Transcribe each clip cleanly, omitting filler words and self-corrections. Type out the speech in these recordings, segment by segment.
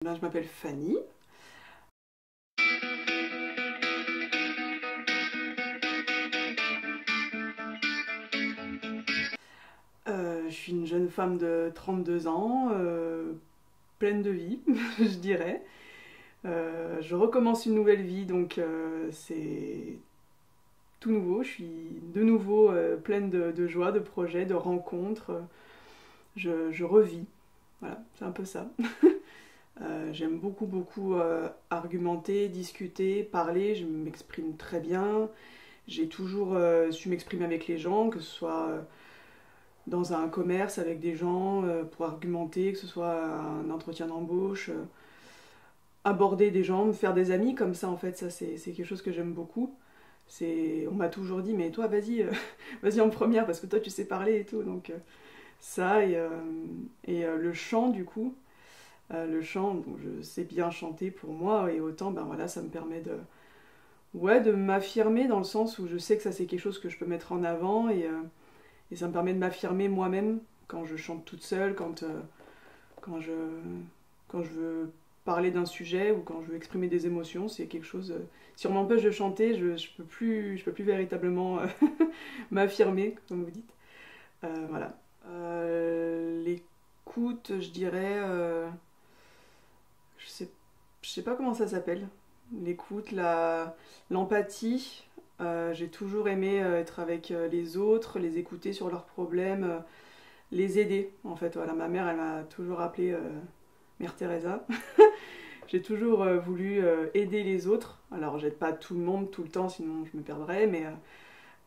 Ben, je m'appelle Fanny. Je suis une jeune femme de 32 ans, pleine de vie, je dirais. Je recommence une nouvelle vie, donc c'est tout nouveau. Je suis de nouveau pleine de joie, de projets, de rencontres. Je revis. Voilà, c'est un peu ça. J'aime beaucoup argumenter, discuter, parler. Je m'exprime très bien. J'ai toujours su m'exprimer avec les gens, que ce soit dans un commerce avec des gens pour argumenter, que ce soit un entretien d'embauche, aborder des gens, me faire des amis comme ça en fait, ça c'est quelque chose que j'aime beaucoup. On m'a toujours dit mais toi vas-y, vas-y en première parce que toi tu sais parler et tout, donc ça et le chant du coup, le chant, bon, je sais bien chanter pour moi et autant ben voilà ça me permet de m'affirmer dans le sens où je sais que ça c'est quelque chose que je peux mettre en avant et ça me permet de m'affirmer moi-même quand je chante toute seule, quand, je, quand je veux parler d'un sujet ou quand je veux exprimer des émotions. C'est quelque chose. Si on m'empêche de chanter, je peux plus véritablement m'affirmer, comme vous dites. Voilà. L'écoute, je dirais. Je sais, je sais pas comment ça s'appelle. L'écoute, l'empathie. J'ai toujours aimé être avec les autres, les écouter sur leurs problèmes, les aider. En fait, voilà, ma mère, elle m'a toujours appelée Mère Teresa. J'ai toujours voulu aider les autres. Alors, j'aide pas tout le monde tout le temps, sinon je me perdrais, mais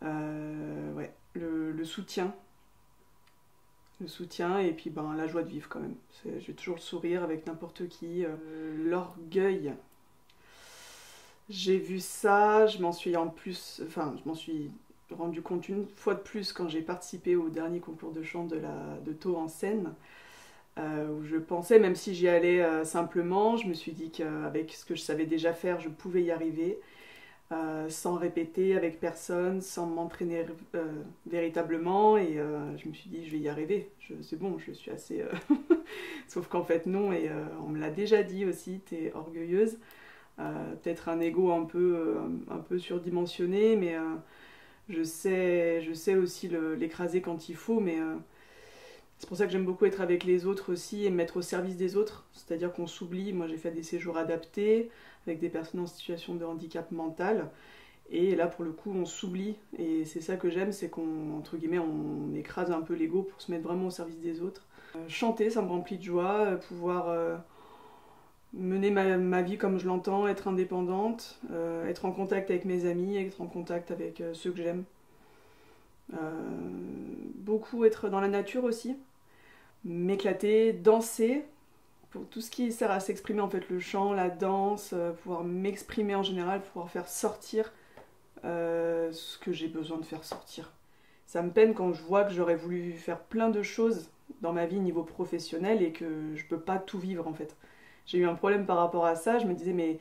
ouais, le soutien. Le soutien et puis ben, la joie de vivre quand même. J'ai toujours le sourire avec n'importe qui. L'orgueil. J'ai vu ça, je m'en suis en plus, enfin, je m'en suis rendu compte une fois de plus quand j'ai participé au dernier concours de chant de Taux en Seine, où je pensais, même si j'y allais simplement, je me suis dit qu'avec ce que je savais déjà faire, je pouvais y arriver, sans répéter avec personne, sans m'entraîner véritablement, et je me suis dit, je vais y arriver, c'est bon, je suis assez... Sauf qu'en fait non, et on me l'a déjà dit aussi, t'es orgueilleuse. Peut-être un ego un peu surdimensionné, mais je sais aussi l'écraser quand il faut, mais c'est pour ça que j'aime beaucoup être avec les autres aussi et me mettre au service des autres, c'est-à-dire qu'on s'oublie. Moi j'ai fait des séjours adaptés avec des personnes en situation de handicap mental, et là pour le coup on s'oublie, et c'est ça que j'aime, c'est qu'on, entre guillemets, on écrase un peu l'ego pour se mettre vraiment au service des autres. Chanter, ça me remplit de joie, pouvoir mener ma vie comme je l'entends, être indépendante, être en contact avec mes amis, être en contact avec ceux que j'aime. Beaucoup être dans la nature aussi, m'éclater, danser, pour tout ce qui sert à s'exprimer, en fait, le chant, la danse, pouvoir m'exprimer en général, pouvoir faire sortir ce que j'ai besoin de faire sortir. Ça me peine quand je vois que j'aurais voulu faire plein de choses dans ma vie niveau professionnel et que je peux pas tout vivre en fait. J'ai eu un problème par rapport à ça, je me disais mais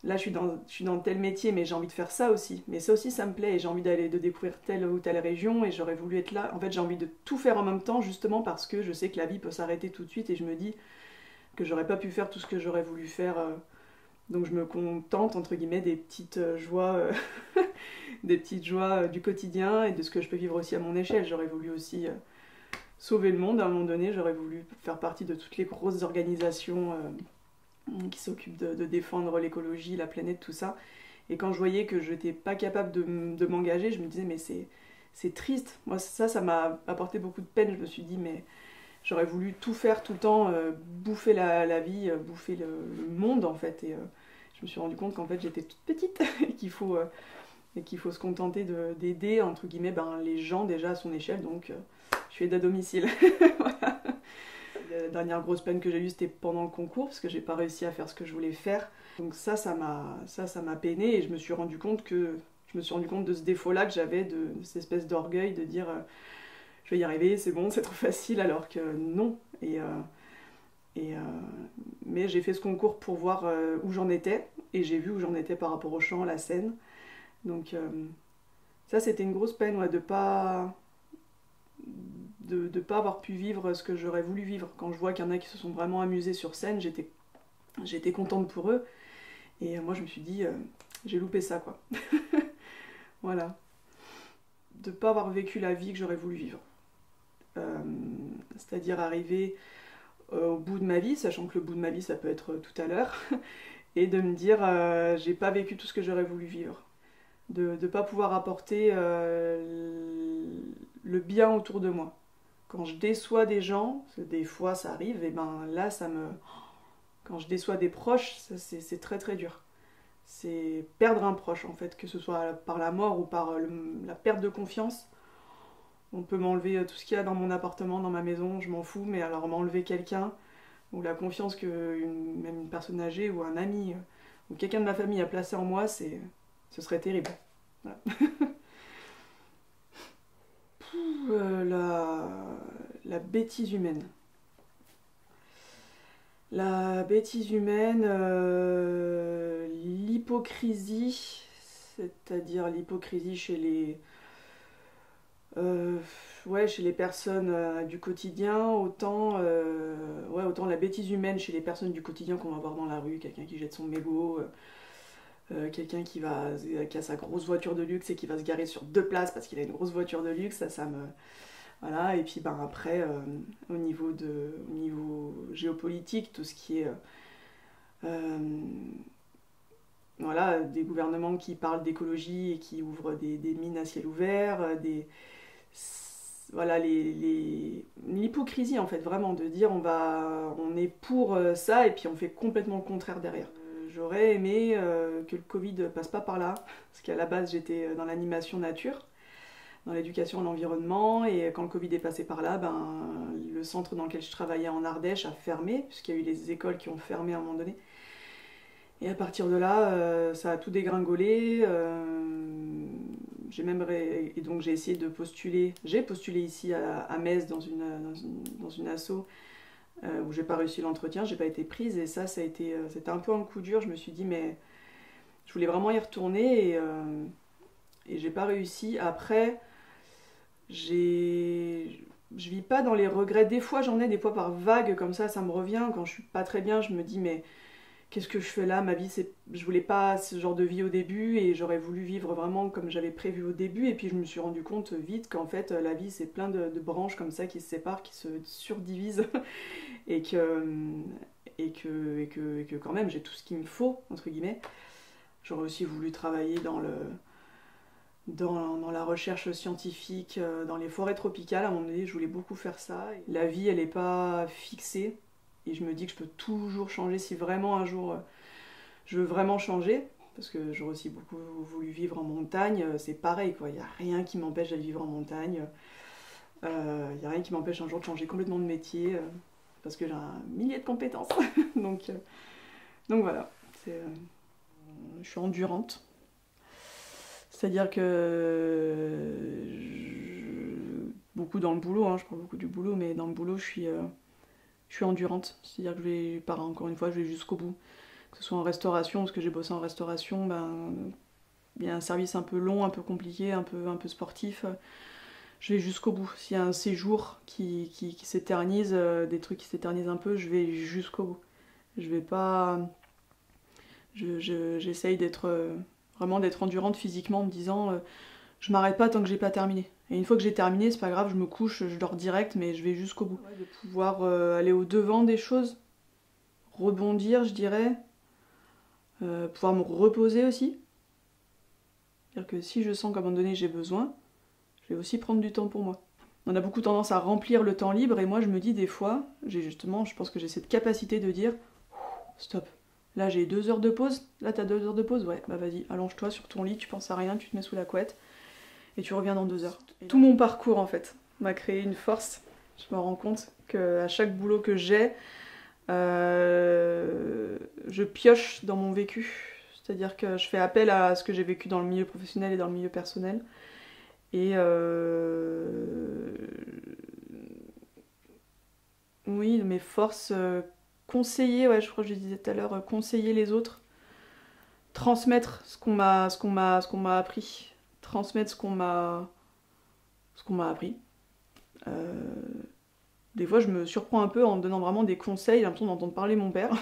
là je suis dans tel métier mais j'ai envie de faire ça aussi. Mais ça aussi ça me plaît et j'ai envie de découvrir telle ou telle région et j'aurais voulu être là. En fait j'ai envie de tout faire en même temps justement parce que je sais que la vie peut s'arrêter tout de suite et je me dis que j'aurais pas pu faire tout ce que j'aurais voulu faire. Donc je me contente entre guillemets des petites joies, des petites joies du quotidien et de ce que je peux vivre aussi à mon échelle. J'aurais voulu aussi sauver le monde à un moment donné, j'aurais voulu faire partie de toutes les grosses organisations qui s'occupent de défendre l'écologie, la planète, tout ça. Et quand je voyais que je n'étais pas capable de m'engager, je me disais mais c'est triste. Moi ça m'a apporté beaucoup de peine. Je me suis dit mais j'aurais voulu tout faire tout le temps, bouffer la vie, bouffer le monde en fait. Et je me suis rendu compte qu'en fait j'étais toute petite et qu'il faut se contenter d'aider entre guillemets ben, les gens déjà à son échelle. Donc je suis aide à domicile. Voilà. La dernière grosse peine que j'ai eue c'était pendant le concours parce que j'ai pas réussi à faire ce que je voulais faire. Donc ça m'a peiné et je me suis rendu compte de ce défaut-là que j'avais, de cette espèce d'orgueil de dire je vais y arriver, c'est bon, c'est trop facile, alors que non. Et mais j'ai fait ce concours pour voir où j'en étais, et j'ai vu où j'en étais par rapport au chant, à la scène. Donc ça, c'était une grosse peine, ouais, de pas avoir pu vivre ce que j'aurais voulu vivre. Quand je vois qu'il y en a qui se sont vraiment amusés sur scène, j'étais J'étais contente pour eux. Et moi je me suis dit, j'ai loupé ça quoi. Voilà. De ne pas avoir vécu la vie que j'aurais voulu vivre. C'est-à-dire arriver au bout de ma vie, sachant que le bout de ma vie ça peut être tout à l'heure, et de me dire j'ai pas vécu tout ce que j'aurais voulu vivre. De ne pas pouvoir apporter le bien autour de moi. Quand je déçois des gens, des fois ça arrive, et ben là ça me... Quand je déçois des proches, c'est très très dur. C'est perdre un proche en fait, que ce soit par la mort ou par la perte de confiance. On peut m'enlever tout ce qu'il y a dans mon appartement, dans ma maison, je m'en fous, mais alors m'enlever quelqu'un, ou la confiance que même une personne âgée ou un ami ou quelqu'un de ma famille a placé en moi, ce serait terrible. Voilà. La bêtise humaine. La bêtise humaine, l'hypocrisie, c'est-à-dire l'hypocrisie chez chez les personnes du quotidien, autant la bêtise humaine chez les personnes du quotidien qu'on va voir dans la rue, quelqu'un qui jette son mégot, quelqu'un qui a sa grosse voiture de luxe et qui va se garer sur 2 places parce qu'il a une grosse voiture de luxe, ça me... Voilà, et puis après, au niveau géopolitique, tout ce qui est voilà, des gouvernements qui parlent d'écologie et qui ouvrent des mines à ciel ouvert, voilà, l'hypocrisie en fait, vraiment, de dire on est pour ça et puis on fait complètement le contraire derrière. J'aurais aimé que le Covid passe pas par là, parce qu'à la base j'étais dans l'animation nature, dans l'éducation à l'environnement, et quand le Covid est passé par là, le centre dans lequel je travaillais en Ardèche a fermé, puisqu'il y a eu les écoles qui ont fermé à un moment donné. Et à partir de là, ça a tout dégringolé. Et donc j'ai essayé de postuler. J'ai postulé ici à Metz dans une asso où j'ai pas réussi l'entretien, j'ai pas été prise, et c'était un peu un coup dur. Je me suis dit mais je voulais vraiment y retourner et j'ai pas réussi. Après, je vis pas dans les regrets. Des fois j'en ai, des fois par vague comme ça me revient. Quand je suis pas très bien, je me dis mais qu'est-ce que je fais là? Ma vie, je voulais pas ce genre de vie au début et j'aurais voulu vivre vraiment comme j'avais prévu au début. Et puis je me suis rendu compte vite qu'en fait la vie c'est plein de branches comme ça qui se séparent, qui se surdivisent et que quand même j'ai tout ce qu'il me faut entre guillemets. J'aurais aussi voulu travailler dans la recherche scientifique, dans les forêts tropicales. À un moment donné, je voulais beaucoup faire ça. La vie, elle n'est pas fixée. Et je me dis que je peux toujours changer si vraiment un jour je veux vraiment changer. Parce que j'aurais aussi beaucoup voulu vivre en montagne. C'est pareil, quoi. Il n'y a rien qui m'empêche d'aller vivre en montagne. Il n'y a rien qui m'empêche un jour de changer complètement de métier. Parce que j'ai un millier de compétences. donc voilà. Je suis endurante. C'est-à-dire que beaucoup dans le boulot, hein, je parle beaucoup du boulot, mais dans le boulot je suis endurante. C'est-à-dire que encore une fois, je vais jusqu'au bout. Que ce soit en restauration, parce que j'ai bossé en restauration, il y a un service un peu long, un peu compliqué, un peu sportif. Je vais jusqu'au bout. S'il y a un séjour qui s'éternise, des trucs qui s'éternisent un peu, je vais jusqu'au bout. Je vais pas... J'essaye vraiment d'être endurante physiquement en me disant je m'arrête pas tant que j'ai pas terminé. Et une fois que j'ai terminé, c'est pas grave, je me couche, je dors direct, mais je vais jusqu'au bout. Ouais, de pouvoir aller au devant des choses, rebondir, je dirais, pouvoir me reposer aussi. C'est-à-dire que si je sens qu'à un moment donné j'ai besoin, je vais aussi prendre du temps pour moi. On a beaucoup tendance à remplir le temps libre, et moi je me dis des fois, je pense que j'ai cette capacité de dire stop. Là j'ai 2 heures de pause, là t'as 2 heures de pause, ouais, bah vas-y, allonge-toi sur ton lit, tu penses à rien, tu te mets sous la couette, et tu reviens dans 2 heures. Tout mon parcours en fait m'a créé une force. Je me rends compte qu'à chaque boulot que j'ai, je pioche dans mon vécu. C'est-à-dire que je fais appel à ce que j'ai vécu dans le milieu professionnel et dans le milieu personnel. Et oui, mes forces... conseiller, ouais, je crois que je disais tout à l'heure, conseiller les autres, transmettre ce qu'on m'a appris, transmettre ce qu'on m'a appris. Des fois, je me surprends un peu en me donnant vraiment des conseils, j'ai l'impression d'entendre parler mon père.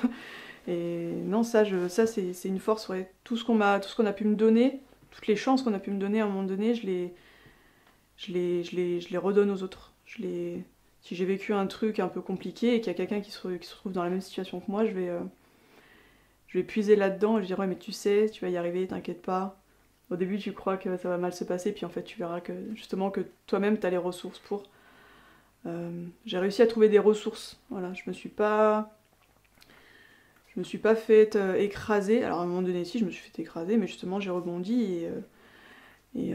Et non, ça c'est une force, ouais. Tout ce qu'on a pu me donner, toutes les chances qu'on a pu me donner à un moment donné, je les redonne aux autres. Si j'ai vécu un truc un peu compliqué et qu'il y a quelqu'un qui se trouve dans la même situation que moi, je vais puiser là-dedans et je dirais ouais, mais tu sais, tu vas y arriver, t'inquiète pas. Au début, tu crois que ça va mal se passer, puis en fait, tu verras que justement que toi-même, tu as les ressources pour. J'ai réussi à trouver des ressources. Voilà, je me suis pas fait écraser. Alors à un moment donné, si, je me suis fait écraser, mais justement, j'ai rebondi et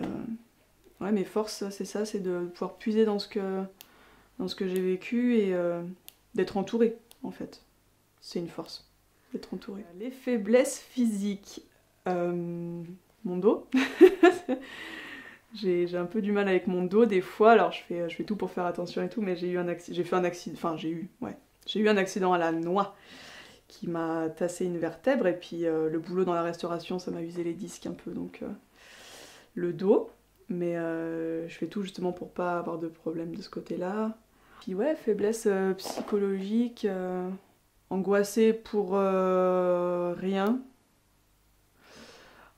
ouais, mes forces, c'est ça, c'est de pouvoir puiser dans ce que j'ai vécu et d'être entourée, en fait. C'est une force, d'être entourée. Les faiblesses physiques. Mon dos. J'ai un peu du mal avec mon dos des fois, alors je fais tout pour faire attention et tout, mais j'ai eu un accident, j'ai eu un accident à la noix qui m'a tassé une vertèbre et puis le boulot dans la restauration ça m'a usé les disques un peu, donc le dos, mais je fais tout justement pour pas avoir de problème de ce côté-là. Puis ouais, faiblesse psychologique, angoissée pour rien,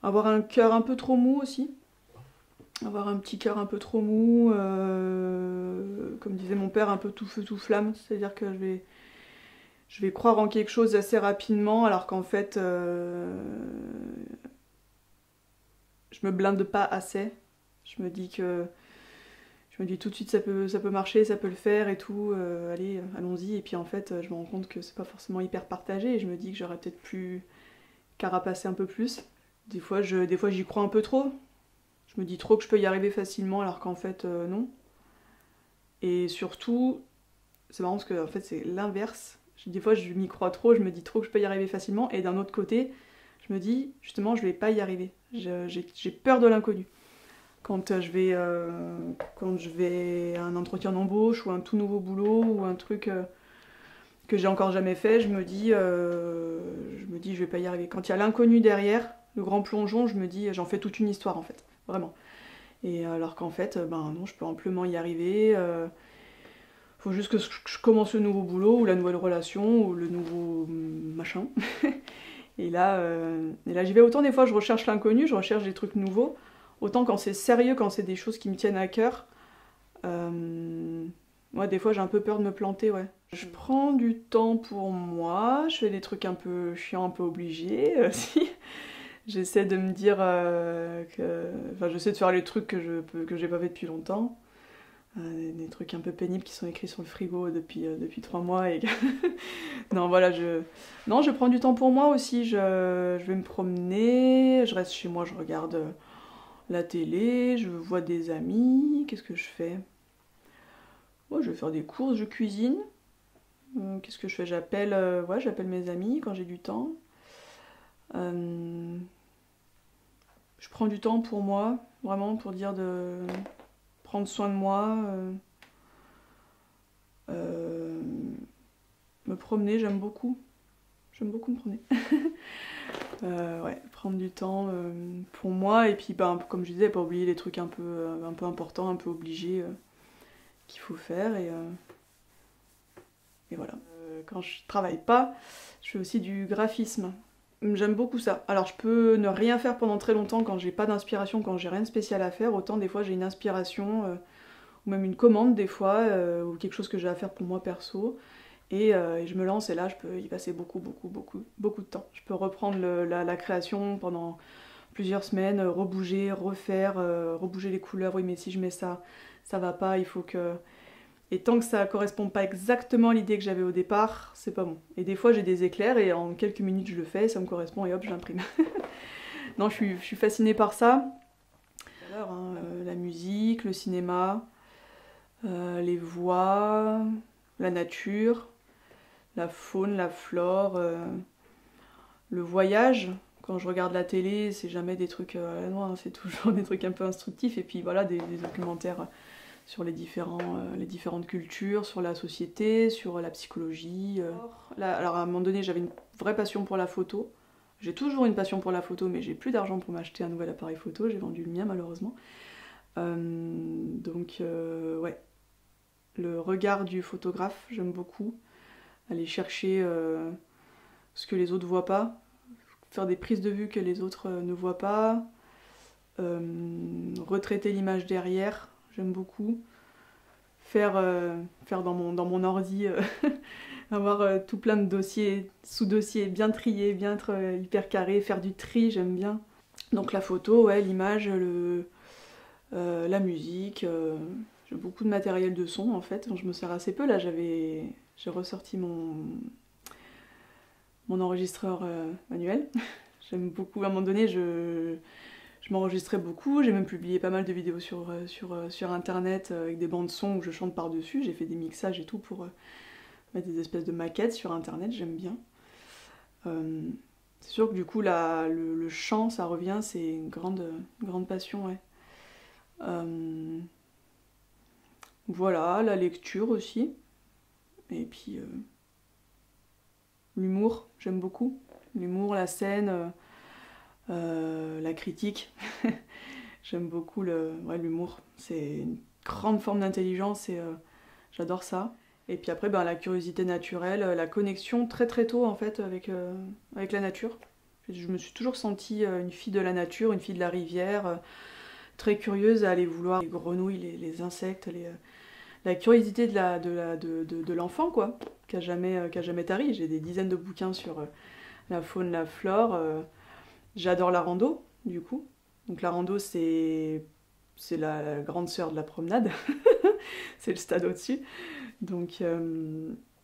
avoir un cœur un peu trop mou aussi. Avoir un petit cœur un peu trop mou, comme disait mon père, un peu tout feu tout flamme, c'est-à-dire que je vais croire en quelque chose assez rapidement alors qu'en fait je me blinde pas assez. Je me dis tout de suite ça peut marcher, ça peut le faire et tout, allez, allons-y, et puis en fait je me rends compte que c'est pas forcément hyper partagé et je me dis que j'aurais peut-être pu carapacer un peu plus. Des fois j'y crois un peu trop. Je me dis trop que je peux y arriver facilement alors qu'en fait non. Et surtout, c'est marrant parce que en fait c'est l'inverse. Des fois je m'y crois trop, je me dis trop que je peux y arriver facilement et d'un autre côté, je me dis justement je vais pas y arriver. J'ai peur de l'inconnu. Quand je vais à un entretien d'embauche ou un tout nouveau boulot ou un truc que j'ai encore jamais fait, je me dis je vais pas y arriver. Quand il y a l'inconnu derrière, le grand plongeon, je me dis j'en fais toute une histoire en fait, vraiment. Et alors qu'en fait, ben non, je peux amplement y arriver. Faut juste que je commence le nouveau boulot ou la nouvelle relation ou le nouveau machin. Et là j'y vais. Autant des fois je recherche l'inconnu, je recherche des trucs nouveaux. Autant quand c'est sérieux, quand c'est des choses qui me tiennent à cœur. Ouais, des fois j'ai un peu peur de me planter, ouais. Je prends du temps pour moi, je fais des trucs un peu chiants, un peu obligés aussi. J'essaie de me dire Enfin, j'essaie de faire les trucs que j'ai pas fait depuis longtemps. Des trucs un peu pénibles qui sont écrits sur le frigo depuis 3 mois. Non, voilà, non, je prends du temps pour moi aussi. Je vais me promener, je reste chez moi, je regarde la télé, je vois des amis. Qu'est-ce que je fais? Ouais, je vais faire des courses, je cuisine. Qu'est-ce que je fais? J'appelle mes amis quand j'ai du temps. Je prends du temps pour moi, vraiment pour dire de prendre soin de moi. Me promener, j'aime beaucoup. J'aime beaucoup me promener. Ouais, prendre du temps pour moi et puis ben, comme je disais, pas oublier les trucs un peu importants, un peu obligés qu'il faut faire et voilà. Quand je travaille pas, je fais aussi du graphisme. J'aime beaucoup ça. Alors je peux ne rien faire pendant très longtemps quand j'ai pas d'inspiration, quand j'ai rien de spécial à faire. Autant des fois j'ai une inspiration ou même une commande des fois ou quelque chose que j'ai à faire pour moi perso. Et je me lance et là je peux y passer beaucoup de temps. Je peux reprendre la création pendant plusieurs semaines, rebouger, refaire, rebouger les couleurs. Oui mais si je mets ça, ça va pas, il faut que... Et tant que ça correspond pas exactement à l'idée que j'avais au départ, c'est pas bon. Et des fois j'ai des éclairs et en quelques minutes je le fais, ça me correspond et hop je l'imprime. Non, je suis fascinée par ça. Alors, hein, la musique, le cinéma, les voix, la nature, la faune, la flore, le voyage. Quand je regarde la télé, c'est jamais des trucs non, c'est toujours des trucs un peu instructifs. Et puis voilà, des documentaires sur les différentes cultures, sur la société, sur la psychologie. Alors à un moment donné, j'avais une vraie passion pour la photo. J'ai toujours une passion pour la photo, mais j'ai plus d'argent pour m'acheter un nouvel appareil photo. J'ai vendu le mien malheureusement. Ouais, le regard du photographe, j'aime beaucoup. Aller chercher ce que les autres voient pas, faire des prises de vue que les autres ne voient pas, retraiter l'image derrière, j'aime beaucoup, faire dans mon ordi, avoir tout plein de dossiers, sous-dossiers bien triés, bien être hyper carré, faire du tri, j'aime bien. Donc la photo, ouais, l'image, la musique, j'ai beaucoup de matériel de son en fait, dont je me sers assez peu. Là j'ai ressorti mon enregistreur manuel. J'aime beaucoup, à un moment donné je m'enregistrais beaucoup, j'ai même publié pas mal de vidéos sur internet avec des bandes son où je chante par-dessus, j'ai fait des mixages et tout pour mettre des espèces de maquettes sur internet, j'aime bien. C'est sûr que du coup le chant ça revient, c'est une grande passion, ouais. Voilà, la lecture aussi. Et puis l'humour, j'aime beaucoup. L'humour, la scène, la critique. J'aime beaucoup l'humour. C'est une grande forme d'intelligence et j'adore ça. Et puis après, la curiosité naturelle, la connexion très très tôt en fait avec la nature. Je me suis toujours sentie une fille de la nature, une fille de la rivière, très curieuse à aller vouloir les grenouilles, les insectes, la curiosité de l'enfant quoi, qui a jamais tari. J'ai des dizaines de bouquins sur la faune, la flore. J'adore la rando du coup. Donc la rando c'est la grande sœur de la promenade. C'est le stade au-dessus. Donc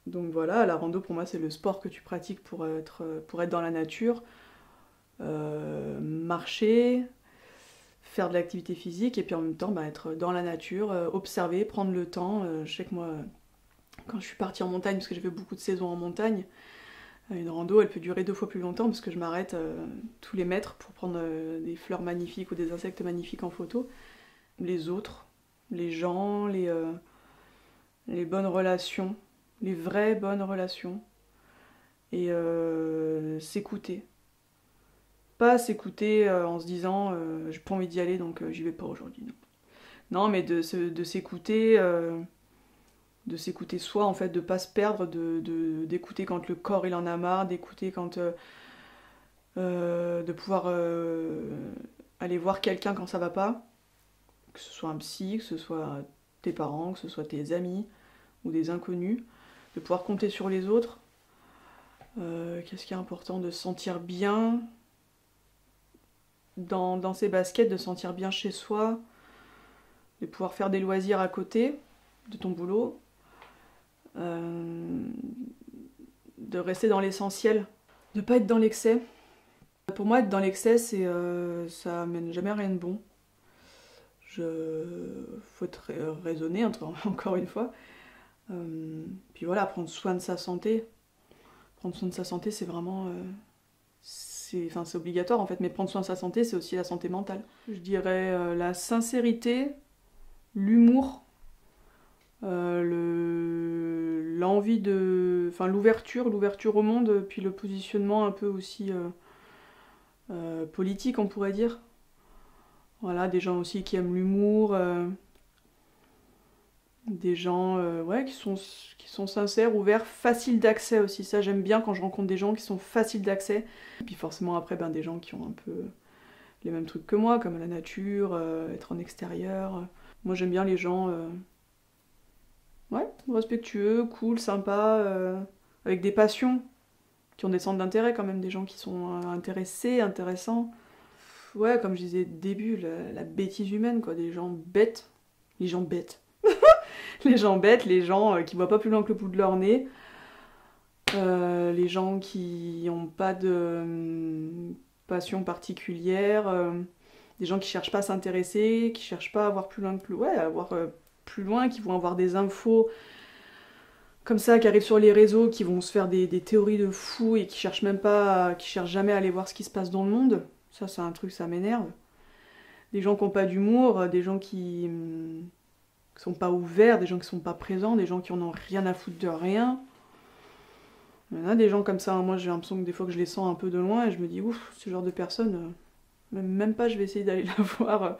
voilà, la rando pour moi c'est le sport que tu pratiques pour être dans la nature, marcher, faire de l'activité physique et puis en même temps être dans la nature, observer, prendre le temps. Je sais que moi, quand je suis partie en montagne, parce que j'ai fait beaucoup de saisons en montagne, une rando elle peut durer 2 fois plus longtemps parce que je m'arrête tous les mètres pour prendre des fleurs magnifiques ou des insectes magnifiques en photo. Les autres, les gens, les bonnes relations, les vraies bonnes relations, et s'écouter. Pas s'écouter en se disant j'ai pas envie d'y aller donc j'y vais pas aujourd'hui. Non, mais de s'écouter, soi en fait, de pas se perdre, d'écouter quand le corps il en a marre, d'écouter quand de pouvoir aller voir quelqu'un quand ça va pas, que ce soit un psy, que ce soit tes parents, que ce soit tes amis ou des inconnus, de pouvoir compter sur les autres. Qu'est-ce qui est important? De se sentir bien dans ses baskets, de se sentir bien chez soi, de pouvoir faire des loisirs à côté de ton boulot, de rester dans l'essentiel, de pas être dans l'excès. Pour moi, être dans l'excès, ça amène jamais rien de bon. Faut être raisonné, encore une fois. Puis voilà, prendre soin de sa santé. Prendre soin de sa santé, c'est vraiment... c'est obligatoire en fait, mais prendre soin de sa santé, c'est aussi la santé mentale. Je dirais la sincérité, l'humour, l'envie de... Enfin, l'ouverture au monde, puis le positionnement un peu aussi politique, on pourrait dire. Voilà, des gens aussi qui aiment l'humour, des gens ouais, qui sont sincères, ouverts, faciles d'accès aussi. Ça, j'aime bien quand je rencontre des gens qui sont faciles d'accès. Et puis forcément, après, des gens qui ont un peu les mêmes trucs que moi, comme la nature, être en extérieur. Moi, j'aime bien les gens ouais, respectueux, cool, sympas, avec des passions, qui ont des centres d'intérêt quand même, des gens qui sont intéressés, intéressants. Ouais, comme je disais au début, la bêtise humaine, quoi, des gens bêtes. Les gens bêtes. Les gens bêtes, les gens qui voient pas plus loin que le bout de leur nez, les gens qui n'ont pas de passion particulière, des gens qui cherchent pas à s'intéresser, qui cherchent pas à voir plus loin à voir plus loin, qui vont avoir des infos comme ça qui arrivent sur les réseaux, qui vont se faire des théories de fous et qui cherchent jamais à aller voir ce qui se passe dans le monde. Ça, c'est un truc, ça m'énerve. Des gens qui n'ont pas d'humour, des gens qui sont pas ouverts, des gens qui sont pas présents, des gens qui en ont rien à foutre de rien. Il y en a des gens comme ça, moi j'ai l'impression que des fois que je les sens un peu de loin et je me dis ouf, ce genre de personne, même pas je vais essayer d'aller la voir.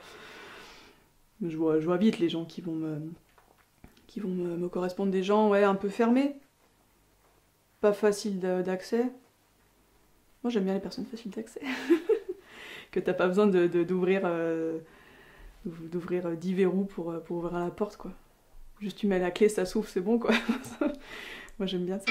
Je vois vite les gens qui vont me correspondre, des gens ouais, un peu fermés, pas facile d'accès, Moi j'aime bien les personnes faciles d'accès. Que t'as pas besoin d'ouvrir 10 verrous pour ouvrir la porte quoi. Juste tu mets la clé, ça s'ouvre, c'est bon quoi. Moi j'aime bien ça.